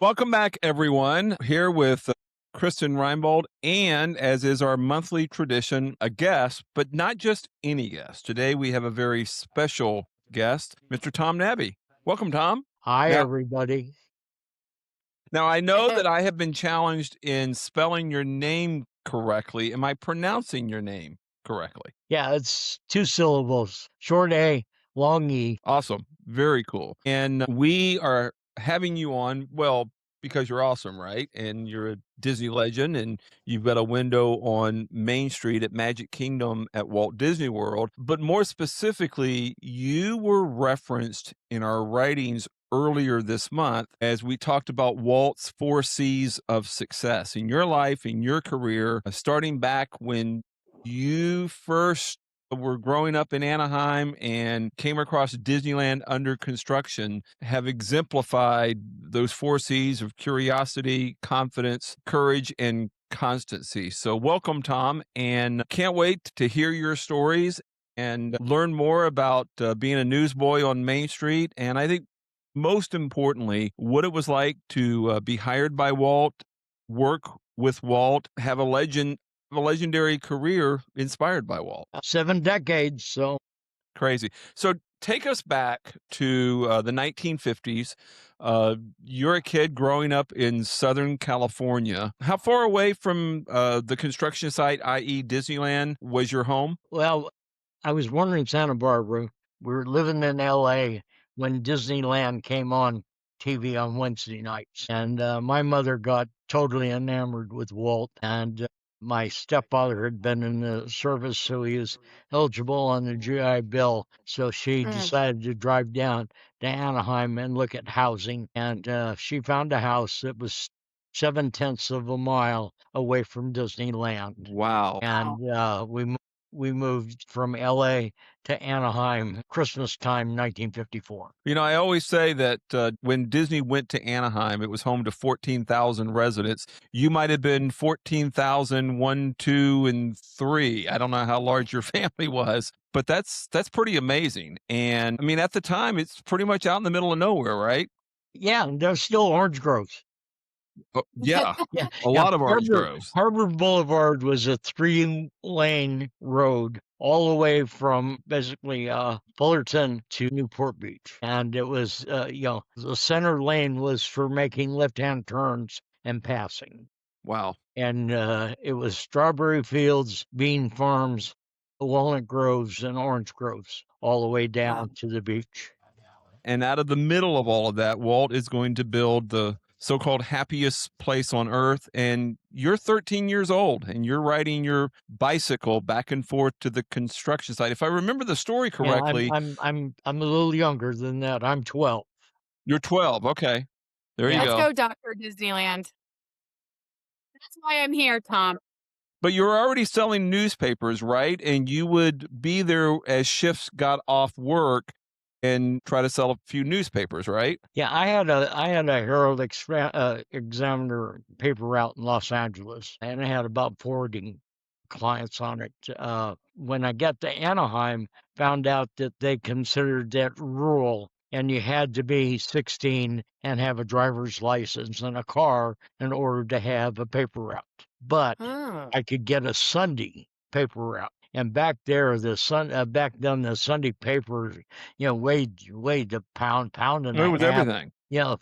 Welcome back, everyone. Here with Kristen Reinbold, and as is our monthly tradition, a guest, but not just any guest. Today we have a very special guest, Mr. Tom Nabbe. Welcome, Tom. Hi, Now, everybody. now I know that I have been challenged in spelling your name correctly. Am I pronouncing your name correctly? Yeah, it's two syllables, short A, long E. Awesome. Very cool. And we are having you on, well, because you're awesome, right? And you're a Disney legend and you've got a window on Main Street at Magic Kingdom at Walt Disney World. But more specifically, you were referenced in our writings earlier this month as we talked about Walt's 4 C's of success in your life, in your career, starting back when you first were growing up in Anaheim and came across Disneyland under construction have exemplified those 4 C's of curiosity, confidence, courage, and constancy. So, welcome, Tom, and can't wait to hear your stories and learn more about being a newsboy on Main Street. And I think most importantly, what it was like to be hired by Walt, work with Walt, have a legendary career inspired by Walt. 7 decades, so Crazy. So take us back to the 1950s. You're a kid growing up in Southern California. How far away from the construction site, i.e., Disneyland, was your home? well, I was born in Santa Barbara. We were living in LA when Disneyland came on TV on Wednesday nights. And my mother got totally enamored with Walt. And my stepfather had been in the service, so he was eligible on the GI Bill. So she decided to drive down to Anaheim and look at housing. And she found a house that was 7/10 of a mile away from Disneyland. Wow. And we moved from LA to Anaheim Christmas time, 1954. You know, I always say that when Disney went to Anaheim, it was home to 14,000 residents. You might have been 14,000, 1, 2, and 3. I don't know how large your family was, but that's pretty amazing. And I mean, at the time, it's pretty much out in the middle of nowhere, right? Yeah, and there's still orange groves. Yeah, Yeah, a lot of orange groves. Harbor Boulevard was a 3-lane road all the way from basically Fullerton to Newport Beach. And it was, the center lane was for making left-hand turns and passing. Wow. And it was strawberry fields, bean farms, walnut groves, and orange groves all the way down to the beach. And out of the middle of all of that, Walt is going to build the so-called happiest place on earth. And you're 13 years old and you're riding your bicycle back and forth to the construction site. If I remember the story correctly, Yeah, I'm a little younger than that. I'm 12. you're 12. Okay. There you Yeah. Let's go. go, Dr. Disneyland. That's why I'm here, Tom. But you're already selling newspapers, right? And you would be there as shifts got off work and try to sell a few newspapers, right? Yeah, I had a Herald Examiner paper route in Los Angeles, and I had about 40 clients on it. When I got to Anaheim, found out that they considered that rural, and you had to be 16 and have a driver's license and a car in order to have a paper route. But I could get a Sunday paper route. And back there, back then, the Sunday papers, weighed a pound and It a was half. everything.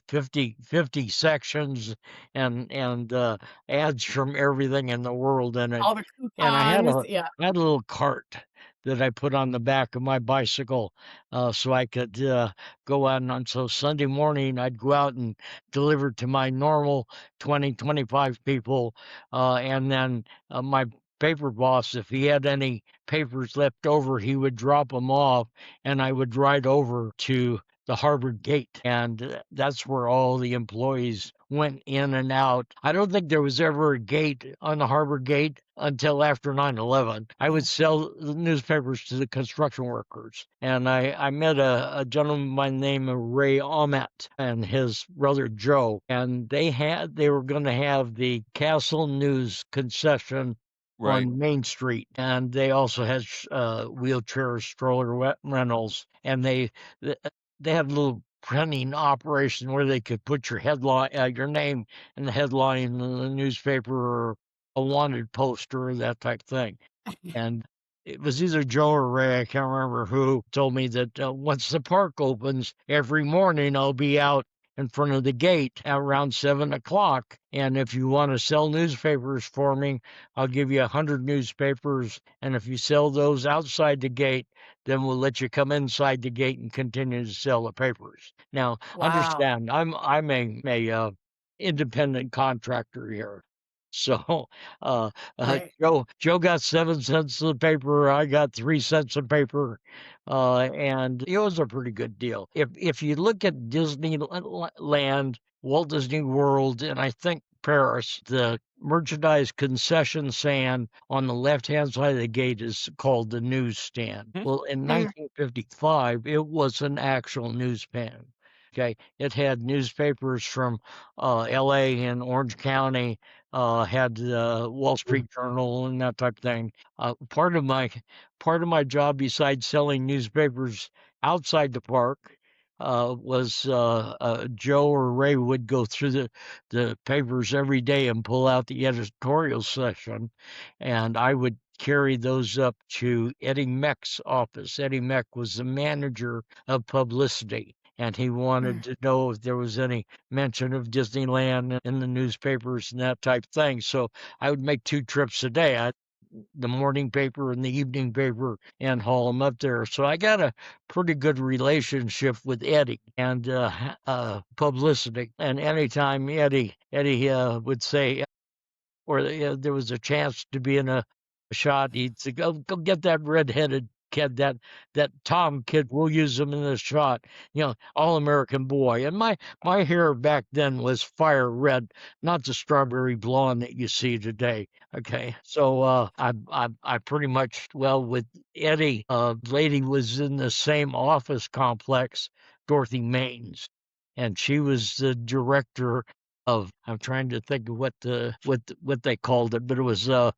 50 sections and ads from everything in the world in it. All the And I had coupons. I had a little cart that I put on the back of my bicycle, so I could go out. And so Sunday morning, I'd go out and deliver to my normal 20, 25 people. And then my paper boss, if he had any papers left over, he would drop them off, and I would ride over to the Harbor Gate. And that's where all the employees went in and out. I don't think there was ever a gate on the Harbor Gate until after 9/11. I would sell the newspapers to the construction workers. And I met a gentleman by the name of Ray Ahmet and his brother Joe. And they were going to have the Castle News concession Right. on Main Street. And they also had wheelchair stroller rentals. And they had little printing operation where they could put your headline, your name in the headline in the newspaper, or a wanted poster, that type thing. And it was either Joe or Ray, I can't remember who, told me that once the park opens, every morning I'll be out in front of the gate at around 7 o'clock. And if you want to sell newspapers for me, I'll give you 100 newspapers. And if you sell those outside the gate, then we'll let you come inside the gate and continue to sell the papers. Now, Wow. understand, I'm a independent contractor here. So uh, Right. Joe got 7 cents a paper. I got 3 cents a paper, and it was a pretty good deal. If you look at Disneyland, Walt Disney World, and I think Paris, the merchandise concession stand on the left-hand side of the gate is called the newsstand. Mhm. Well, in Mhm. 1955, it was an actual newsstand. Okay, it had newspapers from L.A. and Orange County, had the Wall Street Journal and that type of thing. Part of my job, besides selling newspapers outside the park, was Joe or Ray would go through the papers every day and pull out the editorial section, and I would carry those up to Eddie Meck's office. Eddie Meck was the manager of publicity, and he wanted Mm. to know if there was any mention of Disneyland in the newspapers and that type of thing. So I would make 2 trips a day. The morning paper and the evening paper, and haul them up there. So I got a pretty good relationship with Eddie and publicity. And anytime Eddie would say, or there was a chance to be in a shot, he'd say, "Go get that redheaded kid, that Tom kid. We'll use him in the shot." All American boy. And my hair back then was fire red, not the strawberry blonde that you see today. Okay, so I pretty much, well, with Eddie, lady was in the same office complex, Dorothy Maines, and she was the director of, I'm trying to think of what they called it, but it was of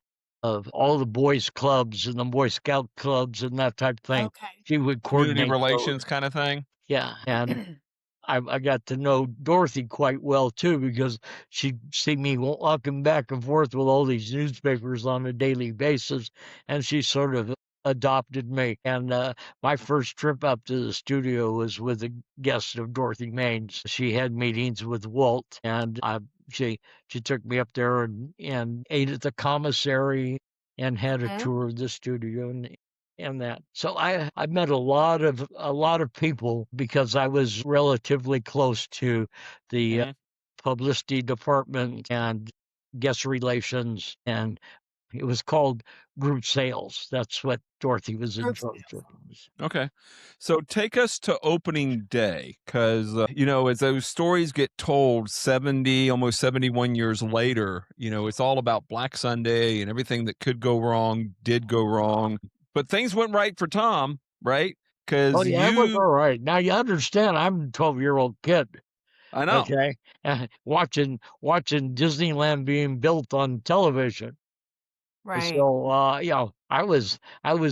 all the boys clubs and the Boy Scout clubs and that type of thing. Okay. She would Community coordinate those. relations kinda thing? Yeah, and I got to know Dorothy quite well too, because she'd see me walking back and forth with all these newspapers on a daily basis, and she sort of adopted me. And my first trip up to the studio was with a guest of Dorothy Main's. She had meetings with Walt, and she she took me up there and ate at the commissary and had a Mhm. tour of the studio and that. So I met a lot of people because I was relatively close to the Mhm. publicity department and guest relations, and it was called group sales. That's what Dorothy was in Group charge sales. of. Okay. So take us to opening day, 'cause, as those stories get told 70, almost 71 years later, it's all about Black Sunday and everything that could go wrong did go wrong. But things went right for Tom, right? Oh Because yeah, it was all you right. Now you understand, I'm a 12-year-old kid. I know. Okay, watching Disneyland being built on television. Right. So, I was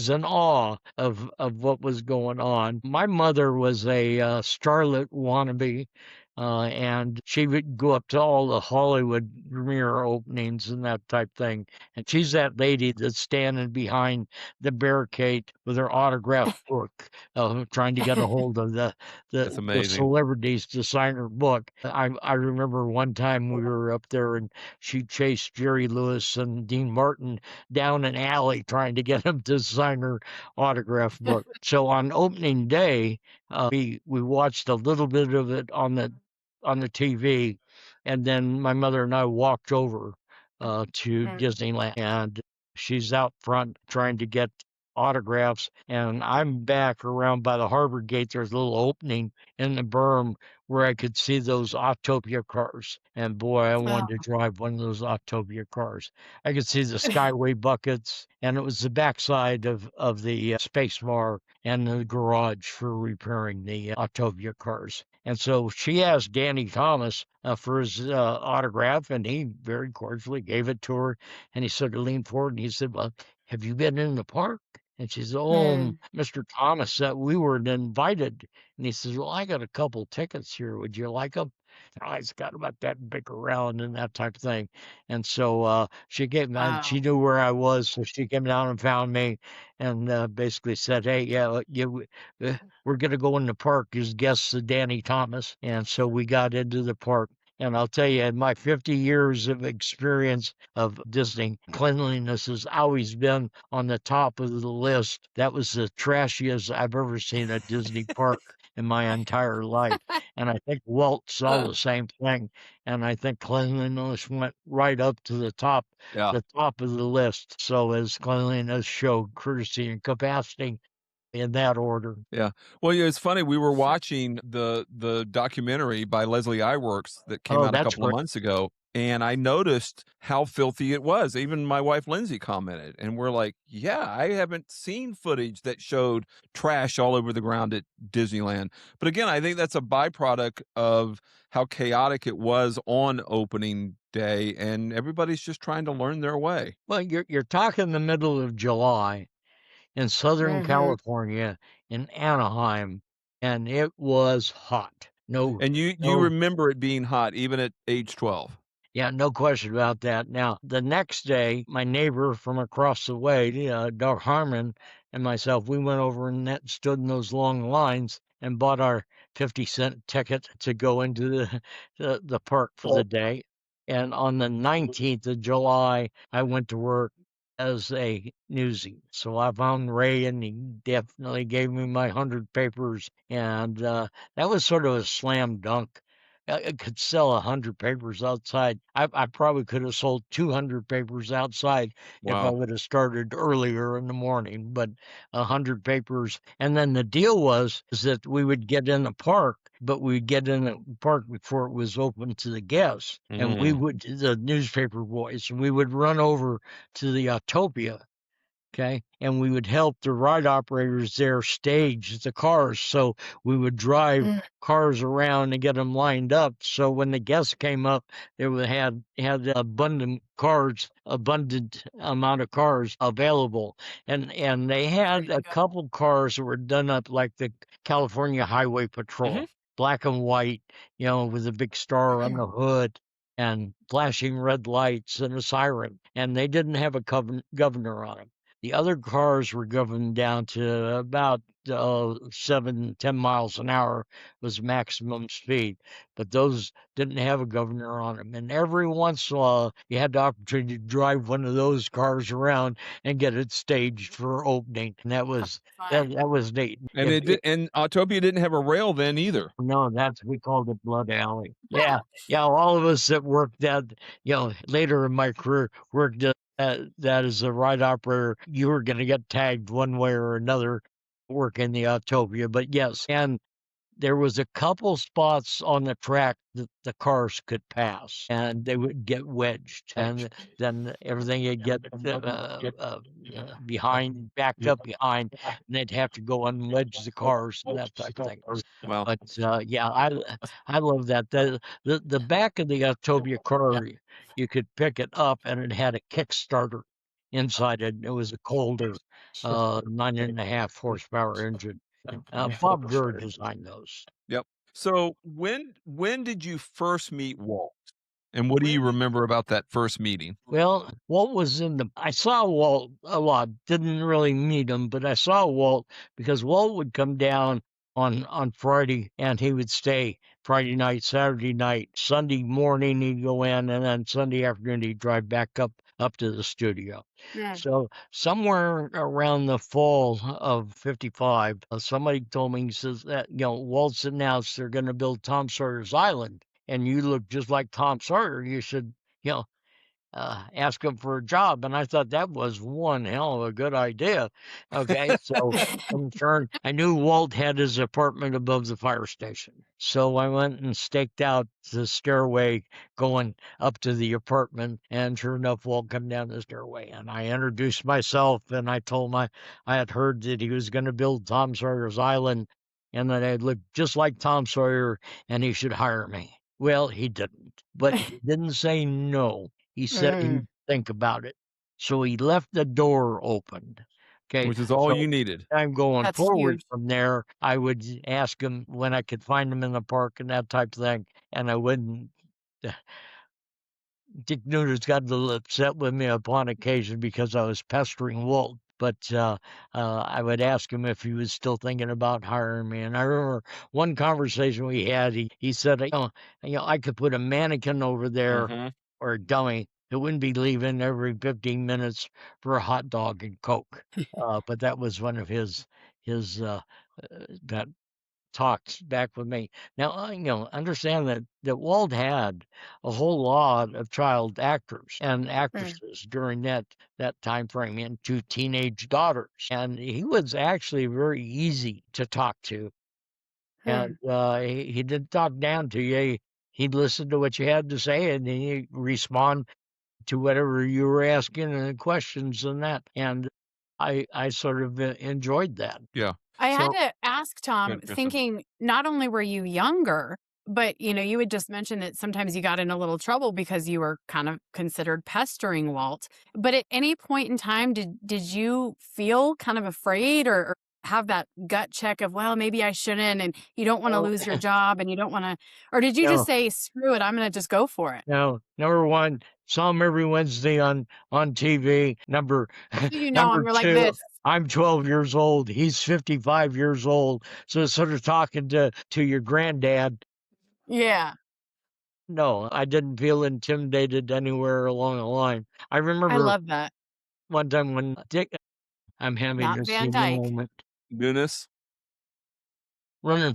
in awe of what was going on. My mother was a starlet wannabe, and she would go up to all the Hollywood premiere openings and that type thing. And she's that lady that's standing behind the barricade with her autograph book, trying to get a hold of That's the amazing. celebrities to sign her book. I remember one time we were up there and she chased Jerry Lewis and Dean Martin down an alley trying to get him to sign her autograph book. So on opening day, we watched a little bit of it on the TV, and then my mother and I walked over to Mhm. Disneyland, and she's out front trying to get autographs, and I'm back around by the harbor gate. There's a little opening in the berm where I could see those Autopia cars, and boy, I wanted to Oh. drive one of those Autopia cars. I could see the Skyway buckets, and it was the backside of the space bar and the garage for repairing the Autopia cars. And so she asked Danny Thomas for his autograph, and he very cordially gave it to her. And he sort of leaned forward and he said, "Well, have you been in the park?" And she said, "Oh, Mm. Mr. Thomas, we weren't invited." And he says, "Well, I got a couple tickets here. Would you like them?" It's got about that big around and that type of thing. And so she gave me, she Wow. knew where I was, so she came down and found me, and basically said, "Hey, yeah, we're gonna go in the park as guests of Danny Thomas." And so we got into the park. And I'll tell you, in my 50 years of experience of Disney, cleanliness has always been on the top of the list. That was the trashiest I've ever seen a Disney park in my entire life. And I think Walt saw the same thing. And I think cleanliness went right up to Yeah. the top of the list. So as cleanliness showed courtesy and capacity in that order. Yeah. Well, yeah, it's funny, we were watching the documentary by Leslie Iwerks that came Oh, out a that's couple of great. months ago, and I noticed how filthy it was. Even my wife Lindsay commented, and we're like, "Yeah, I haven't seen footage that showed trash all over the ground at Disneyland." But again, I think that's a byproduct of how chaotic it was on opening day, and everybody's just trying to learn their way. Well, you're talking the middle of July in Southern Mhm. California, in Anaheim, and it was hot. No, And you no, remember it being hot even at age 12. yeah, no question about that. Now, the next day, my neighbor from across the way, Doug Harmon, and myself, we went over and stood in those long lines and bought our 50-cent ticket to go into the park for the day. And on the 19th of July, I went to work as a newsie. So I found Ray, and he definitely gave me my 100 papers. And that was sort of a slam dunk. I could sell 100 papers outside. I probably could have sold 200 papers outside if I Wow. would have started earlier in the morning, but 100 papers. And then the deal was is that we would get in the park, but we'd get in the park before it was open to the guests. And we Mm. would, the newspaper boys, and we would run over to the Autopia. Okay. And we would help the ride operators there stage the cars. So we would drive Mm. cars around and get them lined up. So when the guests came up, they would had abundant amount of cars available. And they There had you a go. couple cars that were done up like the California Highway Mhm. Patrol, black and white, with a big star on the hood and flashing red lights and a siren. And they didn't have a governor on them. The other cars were governed down to about 7, 10 miles an hour was maximum speed, but those didn't have a governor on them. And every once in a while, you had the opportunity to drive one of those cars around and get it staged for opening. And Fun. that was neat. And it did, and Autopia didn't have a rail then either. No, we called it Blood Alley. Yeah, yeah. All of us that worked that, later in my career worked that as a ride operator. You were going to get tagged one way or another, working the Autopia. But yes, and there was a couple spots on the track that the cars could pass, and they would get wedged, and then everything would get backed up behind, and they'd have to go unwedge the cars and that type of thing. Well, But yeah, I love that. The back of the Octavia car, you could pick it up, and it had a Kickstarter inside it. It was a Colder 9.5 horsepower engine. Bob Gurr designed those. yep. So when did you first meet Walt? And what do you remember about that first meeting? Well, Walt was I saw Walt a lot, didn't really meet him, but I saw Walt because Walt would come down on Friday and he would stay Friday night, Saturday night, Sunday morning he'd go in, and then Sunday afternoon he'd drive back up to the studio. Mm. So somewhere around the fall of 55, somebody told me, he says that, Walt's announced they're going to build Tom Sawyer's Island, and you look just like Tom Sawyer. You should, you know, ask him for a job. And I thought that was one hell of a good idea. Okay, so in turn, I knew Walt had his apartment above the fire station. So I went and staked out the stairway going up to the apartment. And sure enough, Walt come down the stairway. And I introduced myself, and I told him I had heard that he was going to build Tom Sawyer's Island and that I'd look just like Tom Sawyer and he should hire me. Well, he didn't, but he didn't say no. He said Mm. he'd think about it. So he left the door open Okay, which is all so you needed. I'm going That's forward huge. from there, I would ask him when I could find him in the park and that type of thing, and I wouldn't Dick Noodles got a little upset with me upon occasion because I was pestering Walt, but I would ask him if he was still thinking about hiring me. And I remember one conversation we had. He said, I could put a mannequin over there Mhm. or a dummy that wouldn't be leaving every 15 minutes for a hot dog and Coke. But that was one of his that talks back with me. Now, understand that Walt had a whole lot of child actors and Mm, actresses during that time frame, and two teenage daughters, and he was actually very easy to talk to, and mm. he didn't talk down to you. He'd listen to what you had to say, and then he'd respond to whatever you were asking and questions and that. And I sort of enjoyed that. Yeah. I had So to ask Go Tom, ahead, Kristen. thinking not only were you younger, but you had just mentioned that sometimes you got in a little trouble because you were kind of considered pestering Walt. But at any point in time, did you feel kind of afraid or have that gut check of, well, maybe I shouldn't, and you don't want to no, lose your job and you don't want to, or did you just no. say, screw it, I'm going to just go for it? No, number one, saw him every Wednesday on TV. Number So and number you're like two, this. I'm 12 years old. He's 55 years old. So it's sort of talking to your granddad. Yeah, No, I didn't feel intimidated anywhere along the line. I I remember love that. one time when Dick, I'm having Not a Van senior Dyke. moment, Newness. running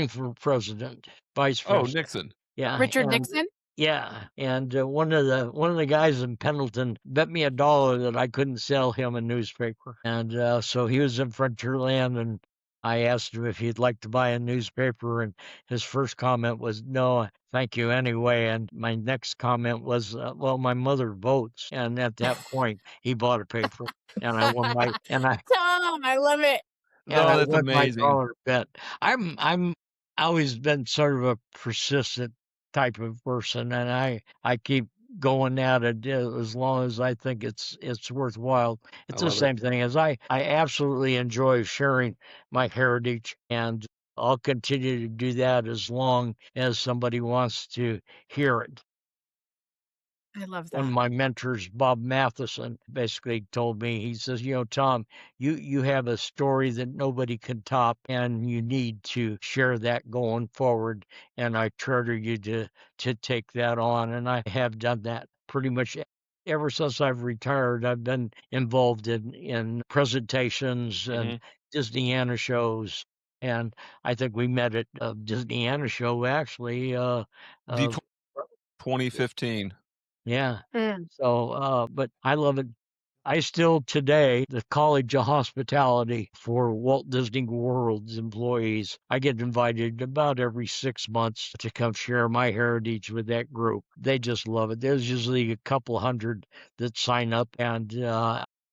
for president, vice Oh, president. Nixon. Yeah, Richard and Nixon? yeah, and one of the guys in Pendleton bet me $1 that I couldn't sell him a newspaper, and so he was in Frontierland, and I asked him if he'd like to buy a newspaper, and his first comment was no, thank you anyway, and my next comment was, well, my mother votes, and at that point he bought a paper, and I won my and I Tom, I love it. and Oh, I that's won my amazing. dollar bet. I'm always been sort of a persistent type of person, and I keep going at it as long as I think it's worthwhile. I It's the love it. same thing as I absolutely enjoy sharing my heritage, and I'll continue to do that as long as somebody wants to hear it. I love One of that. my mentors, Bob Matheson, basically told me, he says, Tom, you have a story that nobody can top, and you need to share that going forward. And I charter you to take that on. And I have done that pretty much ever since I've retired. I've been involved in presentations and Mhm. Disneyana shows. And I think we met at a Disneyana show actually. D Uh, 2015. yeah. Mm. So, but I love it. I still today, the College of Hospitality for Walt Disney World's employees, I get invited about every 6 months to come share my heritage with that group. They just love it. There's usually a couple hundred that sign up, and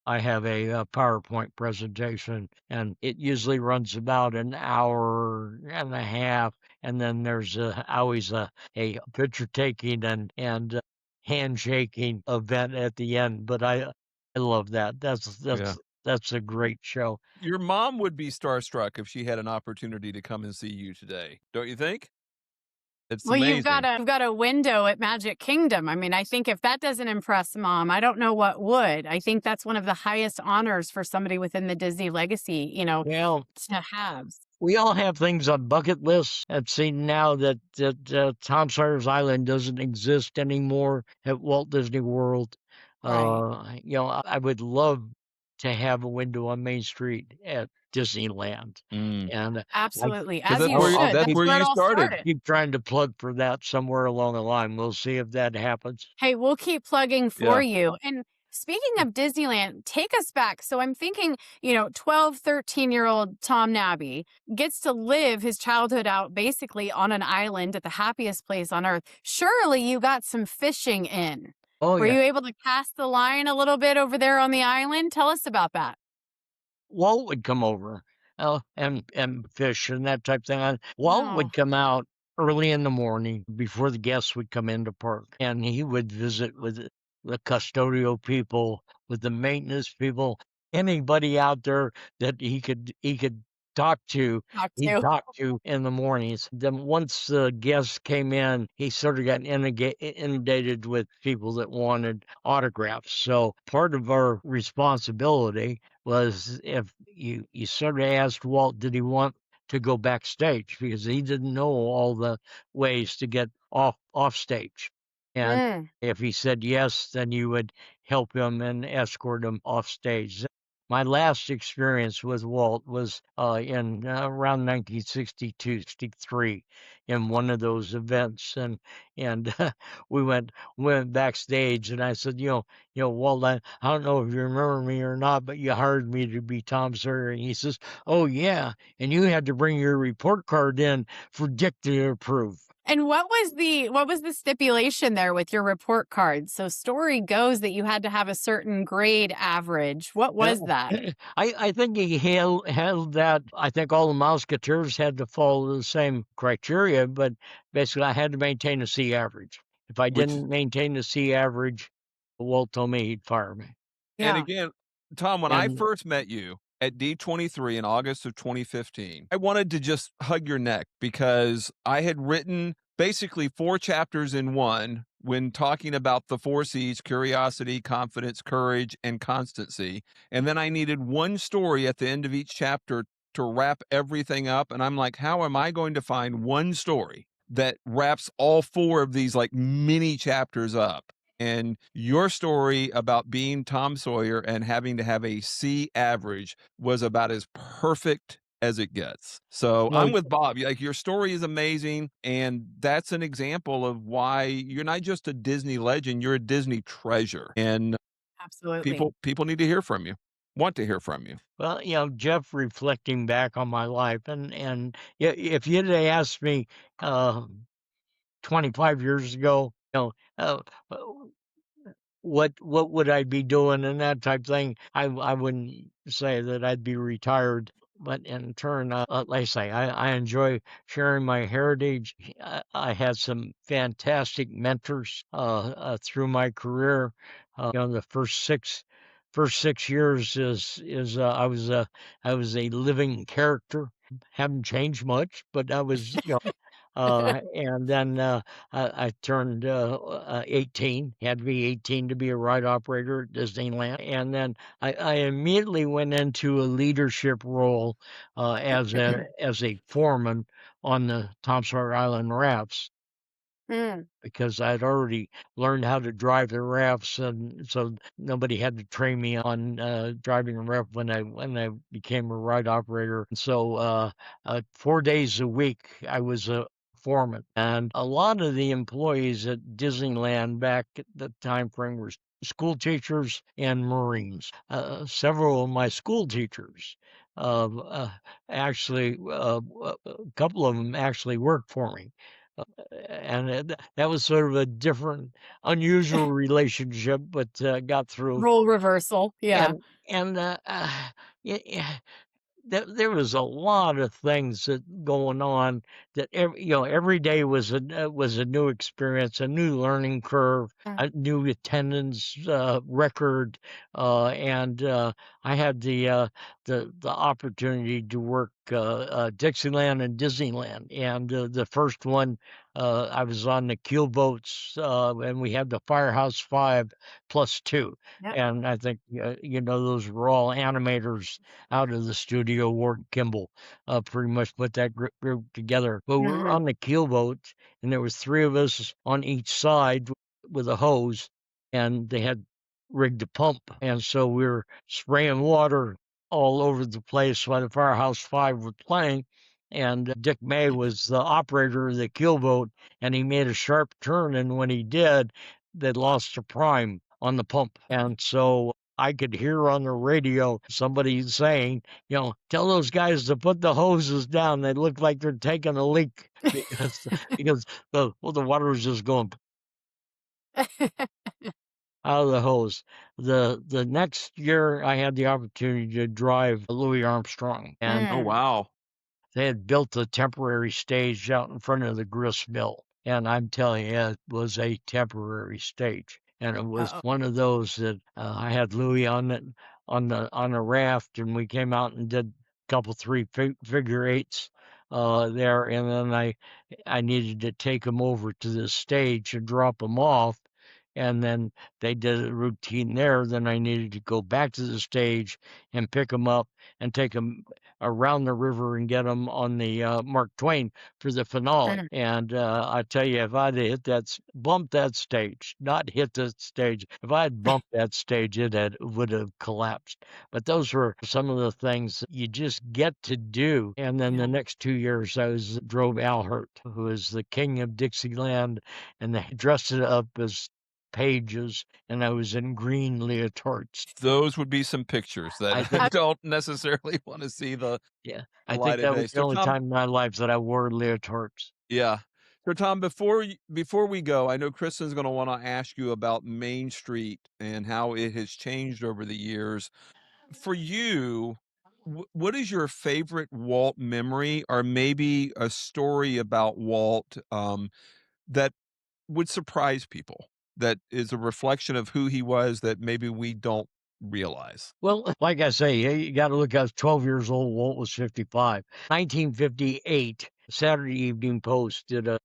I have a PowerPoint presentation, and it usually runs about an hour and a half. And then there's always a picture taking and handshaking event at the end. But I love that. That's Yeah. that's that's a great show. Your mom would be starstruck if she had an opportunity to come and see you today, don't you think? It's Well, amazing. you've got a window at Magic Kingdom. I mean, I think if that doesn't impress mom, I don't know what would. I think that's one of the highest honors for somebody within the Disney legacy, Well, to have. we all have things on bucket lists. I've seen now that Tom Sawyer's Island doesn't exist anymore at Walt Disney World. Right. I would love to have a window on Main Street at Disneyland, Mm. and I Absolutely. 'Cause As you should. that's That's keep where where it you all started. started. keep trying to plug for that somewhere along the line. We'll see if that happens. Hey, we'll keep plugging for Yeah. you. And speaking of Disneyland, take us back. So I'm thinking, 12, 13-year-old Tom Nabbe gets to live his childhood out basically on an island at the happiest place on earth. Surely you got some fishing in. Oh Were yeah. you able to cast the line a little bit over there on the island? Tell us about that. Walt would come over, and fish and that type thing. Walt Oh, would come out early in the morning before the guests would come into park, and he would visit with the custodial people, with the maintenance people. anybody out there that he could talk to, Talk he to. talked to in the mornings. Then once the guests came in, he sort of got inundated with people that wanted autographs. So part of our responsibility was, if you sort of asked Walt, did he want to go backstage, because he didn't know all the ways to get off stage. And Mm. if he said yes, then you would help him and escort him off stage. My last experience with Walt was in around 1962, 63, in one of those events, and we went backstage, and I said, Walt, I don't know if you remember me or not, but you hired me to be Tom Sawyer, and he says, oh yeah, and you had to bring your report card in for Dick to approve. And what was the stipulation there with your report card? So story goes that you had to have a certain grade average. What Yeah. was that? I think he held that. I think all the Musketeers had to follow the same criteria, but basically I had to maintain a C average. If I which didn't maintain the C average, Walt told me he'd fire me. and Yeah. again, Tom, when I And first met you at D23 in August of 2015, I wanted to just hug your neck because I had written basically 4 chapters in one when talking about the 4 C's: curiosity, confidence, courage, and constancy. And then I needed one story at the end of each chapter to wrap everything up. And I'm like, how am I going to find one story that wraps all 4 of these like mini chapters up? And your story about being Tom Sawyer and having to have a C average was about as perfect as it gets. So no, I'm with Bob. Like, your story is amazing, and that's an example of why you're not just a Disney legend, you're a Disney treasure. And Absolutely. people need to hear from you. Want to hear from you. well, Jeff, reflecting back on my life, and if you'd have asked me uh, 25 years ago, uh, what would I be doing and that type thing, I wouldn't say that I'd be retired. But in turn, like I say, I enjoy sharing my heritage. I had some fantastic mentors through my career. The first six years is I was a living character. Haven't changed much, but I was, and then I turned 18, had to be 18 to be a ride operator at Disneyland. And then I immediately went into a leadership role as a foreman on the Tom Sawyer Island rafts, Mm. because I'd already learned how to drive the rafts, and so nobody had to train me on driving a raft when I became a ride operator. And so 4 days a week I was a foreman, and a lot of the employees at Disneyland back at the time frame were school teachers and Marines. Several of my school teachers actually, a couple of them actually worked for me. And that was sort of a different, unusual relationship, but got through. Role reversal. Yeah. And yeah, there was a lot of things that going on, that every day was a new experience, a new learning curve, Mm. a new attendance record, and I had the opportunity to work Dixieland and Disneyland, and the first one I was on the keel boats, and we had the Firehouse 5+2, Yep. and I think those were all animators out of the studio. Ward Kimball pretty much put that group together. But we were Hmm. on the keelboat, and there was 3 of us on each side with a hose, and they had rigged a pump, and so we were spraying water all over the place while the Firehouse 5 was playing. And Dick May was the operator of the keelboat, and he made a sharp turn, and when he did, they lost a prime on the pump. And so I could hear on the radio somebody saying, tell those guys to put the hoses down. They look like they're taking a leak, because the water was just going out of the hose. The next year, I had the opportunity to drive Louis Armstrong, and Oh, Mm. wow. they had built a temporary stage out in front of the grist mill. And I'm telling you, it was a temporary stage. And it was Uh-oh. one of those that I had Louis on it. on a raft, and we came out and did a couple 3 figure eights there, and then I needed to take them over to the stage and drop them off, and then they did a routine there. Then I needed to go back to the stage and pick them up and take them around the river and get them on the Mark Twain for the finale. Mhm. And I tell you, if I'd hit bumped that stage, not hit the stage, if I had bumped that stage, would have collapsed. But those were some of the things you just get to do. And then Yeah. the next 2 years, drove Al Hurt, who is the king of Dixieland, and they dressed it up as pages, and I was in green leotards. Those would be some pictures that I I think, don't necessarily wanna see yeah, the I light think of that day. was the So only Tom, time in my life that I wore leotards. yeah. So Tom, before we go, I know Kristen's gonna wanna ask you about Main Street and how it has changed over the years. For you, what is your favorite Walt memory, or maybe a story about Walt, that would surprise people, that is a reflection of who he was that maybe we don't realize? Well, like I say, you got to look. I was 12 years old. Walt was 55. 1958, Saturday Evening Post did an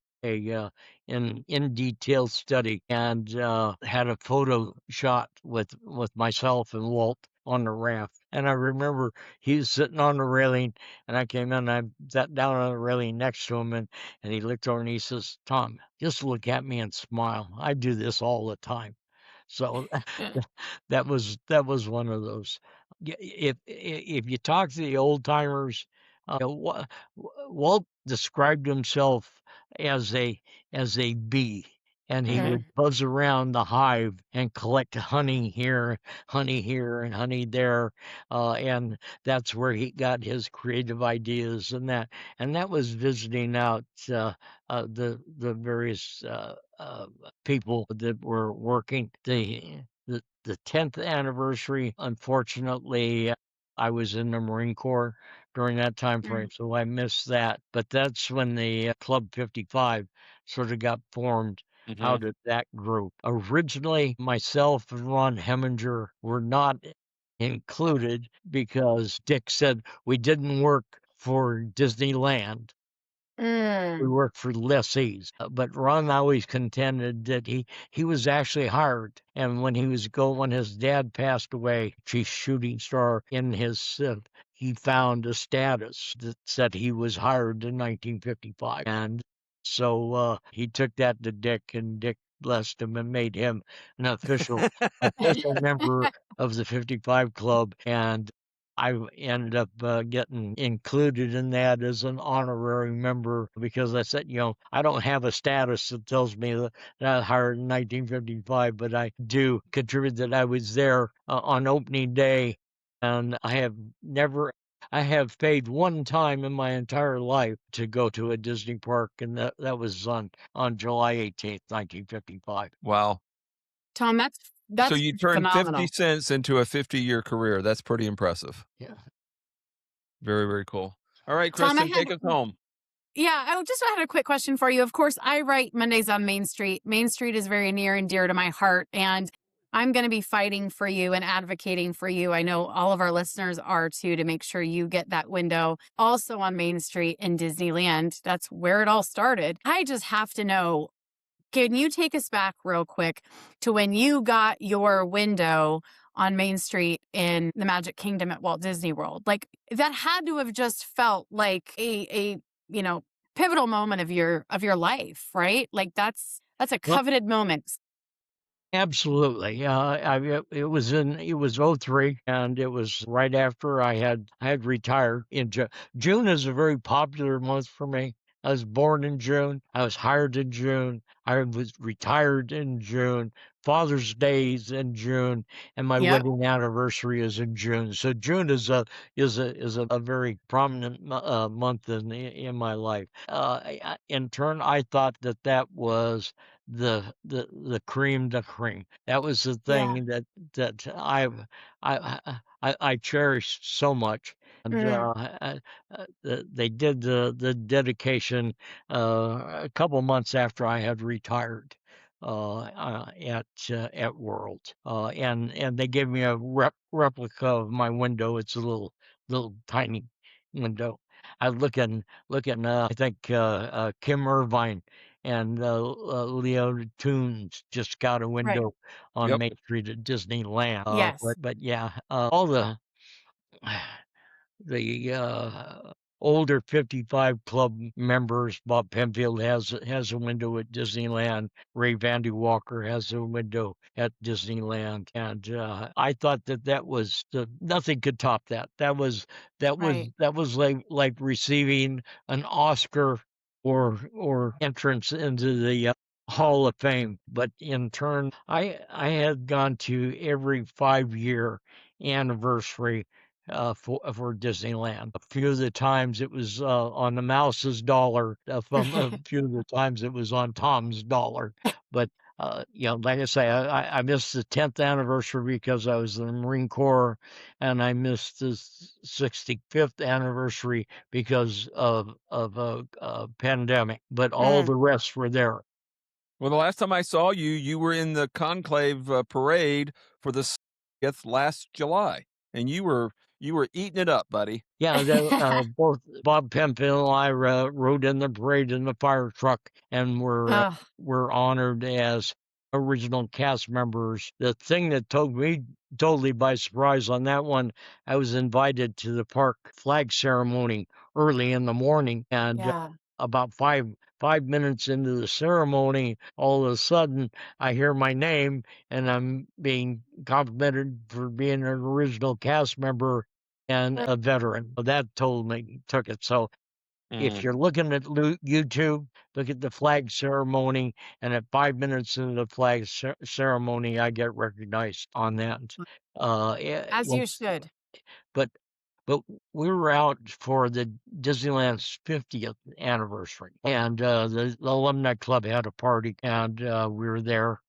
in detail study and had a photo shot with myself and Walt on the raft. And I remember he was sitting on the railing, and I came in and I sat down on the railing next to him, and he looked over and he says, "Tom, just look at me and smile. I do this all the time." So that was one of those. If you talk to the old timers, Walt described himself as a bee, and he Mhm. would buzz around the hive and collect honey here, and honey there, and that's where he got his creative ideas, and that was visiting out the various people that were working. The 10th anniversary, unfortunately, I was in the Marine Corps during that time Mm. frame, so I missed that. But that's when the Club 55 sort of got formed Mhm. out of that group. Originally, myself and Ron Heminger were not included because Dick said we didn't work for Disneyland. We Mm. worked for lessees, but Ron always contended that he was actually hired, and when his dad passed away, chief shooting star in his he found a status that said he was hired in 1955, and so he took that to Dick, and Dick blessed him and made him an official member of the 55 Club, and I ended up getting included in that as an honorary member because I said, I don't have a status that tells me that I was hired in 1955, but I do contribute that I was there on opening day. And I have paid one time in my entire life to go to a Disney park, and that was on July 18th, 1955. Wow. Tom, So that's you turned 50 phenomenal. cents into a 50-year career. That's pretty impressive. Yeah. Very, very cool. All right, Tom, I Kristen, had take us home. yeah, I just had a quick question for you. Of course, I write Mondays on Main Street. Main Street is very near and dear to my heart, and I'm going to be fighting for you and advocating for you. I know all of our listeners are too, to make sure you get that window also on Main Street in Disneyland. That's where it all started. I just have to know, can you take us back real quick to when you got your window on Main Street in the Magic Kingdom at Walt Disney World? Like, that had to have just felt like a you know, pivotal moment of your life, right? Like, that's a Well, coveted moment. absolutely. Yeah, it was '03, and it was right after I had retired in June. June is a very popular month for me. I was born in June. I was hired in June. I was retired in June. Father's Day is in June, and my Yep. wedding anniversary is in June. So June is a very prominent month in my life. In turn, I thought that was the cream de cream. That was the Yeah. thing that I cherish so much. And Mm. they did the dedication a couple months after I had retired. at World, and they gave me a replica of my window. It's a little tiny window. I looking. I think Kim Irvine and Leo Tunes just got a Right. window on Yep. Main Street at Disneyland. Yes. But yeah, all the older 55 club members. Bob Penfield has a window at Disneyland. Ray Vandy Walker has a window at Disneyland, and I thought that was nothing could top that. Right. That was like receiving an Oscar or entrance into the Hall of Fame. But in turn, I had gone to every 5-year anniversary for Disneyland. A few of the times it was on the mouse's dollar. A few of the times it was on Tom's dollar. But like I say, I missed the 10th anniversary because I was in the Marine Corps, and I missed the 65th anniversary because of a pandemic. But all Mm. the rest were there. Well, the last time I saw you, you were in the conclave parade for the 60th last July, and you were eating it up, buddy. Yeah, both Bob Penfield and I rode in the parade in the fire truck, and Oh, were honored as original cast members. The thing that took me totally by surprise on that one, I was invited to the park flag ceremony early in the morning, and yeah. about five minutes into the ceremony, all of a sudden I hear my name, and I'm being complimented for being an original cast member and Mm. a veteran. So that took it. So if Mm. you're looking at YouTube, look at the flag ceremony, and at 5 minutes into the flag ceremony, I get recognized on that. As Well, you should. but but we were out for the Disneyland's 50th anniversary, and the alumni club had a party, and we were there.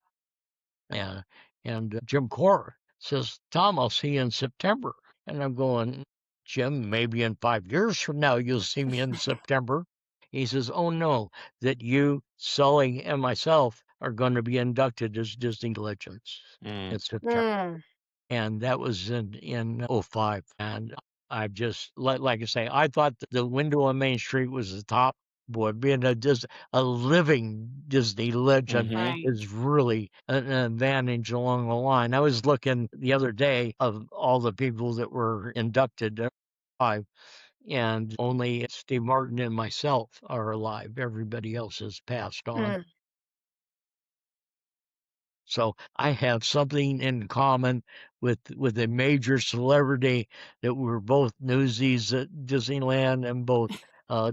And Jim Core says, "Tom, I'll see you in September." And I'm going, "Jim, maybe in 5 years from now you'll see me in September." He says, "Oh no, that you, Sully, and myself are going to be inducted as Disney Legends Mm. in September." Mm. And that was in '05. And I just like I say, I thought that the window on Main Street was the top. Boy, being a living Disney legend Mhm. Right. is really an advantage along the line. I was looking the other day of all the people that were inducted alive, and only Steve Martin and myself are alive. Everybody else has passed on. Mm. So I have something in common with a major celebrity that we're both newsies at Disneyland and both uh,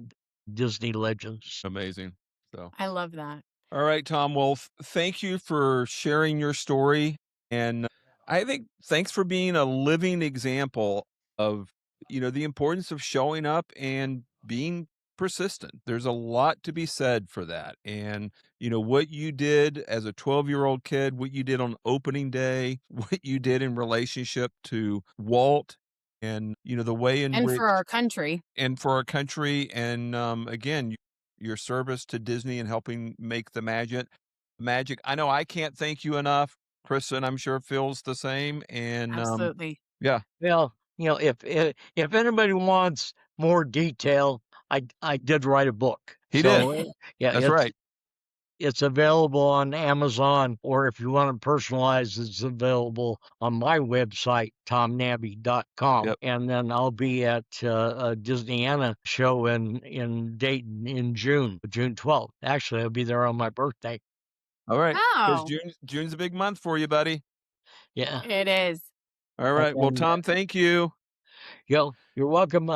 Disney legends. Amazing. So, I love that. all right, Tom. Well, thank you for sharing your story, and I think thanks for being a living example of the importance of showing up and being persistent. There's a lot to be said for that, and what you did as a 12-year-old kid, what you did on opening day, what you did in relationship to Walt, and the way in And which for our country. and for our country, and again, your service to Disney and helping make the magic. I know I can't thank you enough. Kristen, I'm sure feels the same. And Absolutely. yeah, Well, if anybody wants more detail, I did write a book. he did. So yeah, That's right. it's available on Amazon, or if you want to personalize, it's available on my website, tomnabbe.com. Yep. And then I'll be at a Disneyana show in Dayton in June 12th. Actually, I'll be there on my birthday. All right. Because Oh, June's a big month for you, buddy. Yeah. it is. All And right. Well, then, Tom, thank you. you're welcome.